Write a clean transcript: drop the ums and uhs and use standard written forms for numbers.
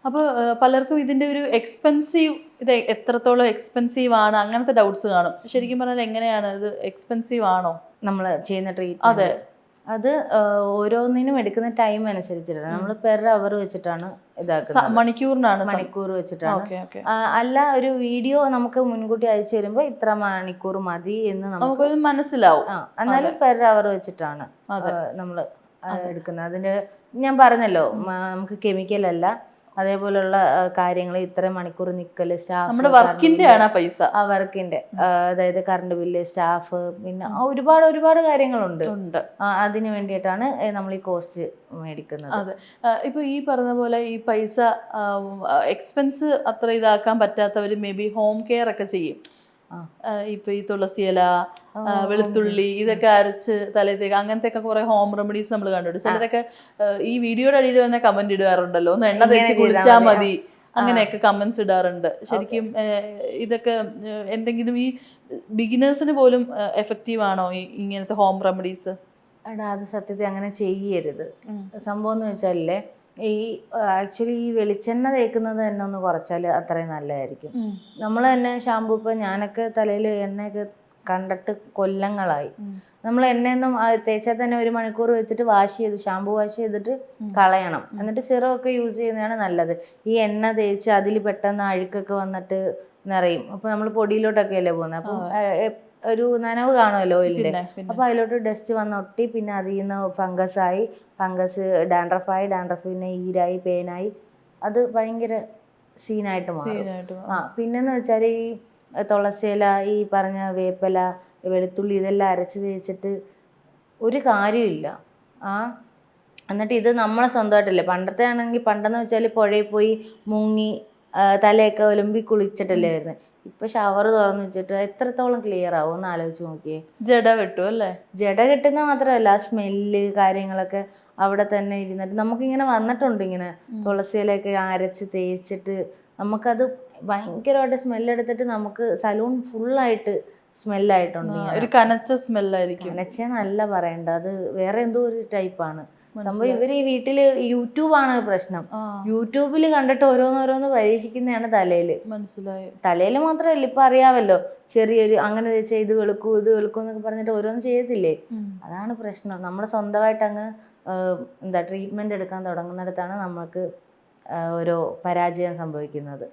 അപ്പോൾ പലർക്കും ഇതിന്റെ ഒരു എക്സ്പെൻസീവ്, ഇത് എത്രത്തോളം എക്സ്പെൻസീവ് ആണ് അങ്ങനത്തെ ഡൗട്ട്സ് കാണും. ശരിക്കും പറഞ്ഞാൽ എങ്ങനെയാണ് ഇത്, എക്സ്പെൻസീവ് ആണോ നമ്മൾ ചെയ്യുന്ന ട്രീറ്റ്മെന്റ്? അതെ, അത് ഓരോന്നിനും എടുക്കുന്ന ടൈം അനുസരിച്ചിട്ടാണ്. നമ്മൾ പെർ അവർ വെച്ചിട്ടാണ് ഇതാക്കുന്നത്. മണിക്കൂറിനാണ്? മണിക്കൂർ വെച്ചിട്ടാണ്. Okay okay. അല്ല, ഒരു വീഡിയോ നമുക്ക് മുൻകൂട്ടി അയച്ചു തരുമ്പോൾ ഇത്ര മണിക്കൂർ മതി എന്ന് നമുക്ക് മനസ്സിലാവും. എന്നാലും പെർ അവർ വെച്ചിട്ടാണ് നമ്മൾ എടുക്കുന്നത്. അതിന്റെ ഞാൻ പറഞ്ഞല്ലോ, നമുക്ക് കെമിക്കൽ അല്ല, അതേപോലുള്ള കാര്യങ്ങൾ ഇത്ര മണിക്കൂർ നിക്കല്, സ്റ്റാഫ്, നമ്മുടെ വർക്കിന്റെ ആണ് പൈസ. ആ വർക്കിന്റെ, അതായത് കറണ്ട് ബില്ല്, സ്റ്റാഫ്, പിന്നെ ഒരുപാട് ഒരുപാട് കാര്യങ്ങളുണ്ട്. അതിന് വേണ്ടിയിട്ടാണ് നമ്മൾ ഈ കോസ്റ്റ് മേടിക്കുന്നത്. അതെ, ഇപ്പൊ ഈ പറഞ്ഞ പോലെ ഈ പൈസ എക്സ്പെൻസ് അത്ര ഇതാക്കാൻ പറ്റാത്തവര് മേ ബി ഹോം കെയർ ഒക്കെ ചെയ്യും. ഇപ്പൊ ഈ തുളസി ഇല, വെളുത്തുള്ളി ഇതൊക്കെ അരച്ച് തലത്തേക്ക്, അങ്ങനത്തെ ഒക്കെ കുറെ ഹോം റെമഡീസ് നമ്മൾ കണ്ടിട്ടുണ്ട്. ചിലരൊക്കെ ഈ വീഡിയോയുടെ അടിയിൽ തന്നെ കമന്റ് ഇടുകാറുണ്ടല്ലോ, ഒന്ന് എണ്ണ തേച്ച് കുളിച്ചാൽ മതി, അങ്ങനെയൊക്കെ കമന്റ്സ് ഇടാറുണ്ട്. ശരിക്കും ഇതൊക്കെ എന്തെങ്കിലും ഈ ബിഗിനേഴ്സിന് പോലും എഫക്റ്റീവ് ആണോ ഈ ഇങ്ങനത്തെ ഹോം റെമഡീസ്? എടാ, അത് സത്യത്തിൽ അങ്ങനെ ചെയ്യരുത്. സംഭവം എന്ന് വെച്ചാലേ, ഈ ആക്ച്വലി ഈ വെളിച്ചെണ്ണ തേക്കുന്നത് തന്നെ ഒന്ന് കുറച്ചാൽ അത്രയും നല്ലതായിരിക്കും. നമ്മൾ തന്നെ ഷാമ്പു, ഇപ്പം ഞാനൊക്കെ തലയിൽ എണ്ണയൊക്കെ കണ്ടിട്ട് കൊല്ലങ്ങളായി. നമ്മൾ എണ്ണയൊന്നും തേച്ചാൽ തന്നെ 1 മണിക്കൂർ വെച്ചിട്ട് വാഷ് ചെയ്ത്, ഷാമ്പു വാഷ് ചെയ്തിട്ട് കളയണം. എന്നിട്ട് സിറം ഒക്കെ യൂസ് ചെയ്യുന്നതാണ് നല്ലത്. ഈ എണ്ണ തേച്ച് അതിൽ പെട്ടെന്ന് അഴുക്കൊക്കെ വന്നിട്ട് നിറയും. അപ്പോൾ നമ്മൾ പൊടിയിലോട്ടൊക്കെ അല്ലേ പോകുന്നത്, അപ്പം ഒരു നനവ് കാണുമല്ലോ ഓയിലിൻ്റെ. അപ്പോൾ അതിലോട്ട് ഡസ്റ്റ് വന്ന് ഒട്ടി, പിന്നെ അതിൽ നിന്ന് ഫംഗസ് ഡാൻഡ്രഫായി, പിന്നെ ഈരായി, പേനായി, അത് ഭയങ്കര സീനായിട്ട് മാറും. പിന്നെന്ന് വെച്ചാൽ ഈ തുളസിയില, ഈ പറഞ്ഞ വേപ്പില, വെളുത്തുള്ളി ഇതെല്ലാം അരച്ച് തേച്ചിട്ട് ഒരു കാര്യമില്ല. എന്നിട്ട് ഇത് നമ്മളെ സ്വന്തമായിട്ടല്ലേ, പണ്ടത്തെ ആണെങ്കിൽ, പണ്ടെന്ന് വെച്ചാൽ പുഴയിൽ പോയി മുങ്ങി തലയൊക്കെ ഒലുമ്പി കുളിച്ചിട്ടല്ലേ വരുന്നത്. ഇപ്പൊ ഷവർ തുറന്നു വെച്ചിട്ട് എത്രത്തോളം ക്ലിയർ ആവും ഒന്ന് ആലോചിച്ച് നോക്കിയേ. ജട വെട്ടു അല്ലേ? ജട കെട്ടുന്ന മാത്രമല്ല, സ്മെല്ല് കാര്യങ്ങളൊക്കെ അവിടെ തന്നെ ഇരുന്നിട്ട് നമുക്കിങ്ങനെ വന്നിട്ടുണ്ട്. ഇങ്ങനെ തുളസിയിലൊക്കെ അരച്ച് തേച്ചിട്ട് നമുക്കത് ഭയങ്കരമായിട്ട് സ്മെല്ലെടുത്തിട്ട് നമുക്ക് സലൂൺ ഫുള്ളായിട്ട് സ്മെല്ലായിട്ടുണ്ട്. ഒരു കനച്ച സ്മെല്ലായിരിക്കും. കനച്ചെന്നല്ല പറയണ്ട, അത് വേറെ എന്തോ ഒരു ടൈപ്പാണ് സംഭവം. ഇവർ ഈ വീട്ടില് യൂട്യൂബാണ് പ്രശ്നം. യൂട്യൂബിൽ കണ്ടിട്ട് ഓരോന്നോരോന്ന് പരീക്ഷിക്കുന്നതാണ് തലയിൽ. മനസ്സിലായി. തലയിൽ മാത്രമല്ല, ഇപ്പൊ അറിയാമല്ലോ, ചെറിയൊരു അങ്ങനെ വെച്ചാൽ ഇത് വെളുക്കൂ എന്നൊക്കെ പറഞ്ഞിട്ട് ഓരോന്ന് ചെയ്യത്തില്ലേ. അതാണ് പ്രശ്നം. നമ്മൾ സ്വന്തമായിട്ട് അങ്ങ് ട്രീറ്റ്മെന്റ് എടുക്കാൻ തുടങ്ങുന്നിടത്താണ് നമ്മൾക്ക് ഓരോ പരാജയം സംഭവിക്കുന്നത്.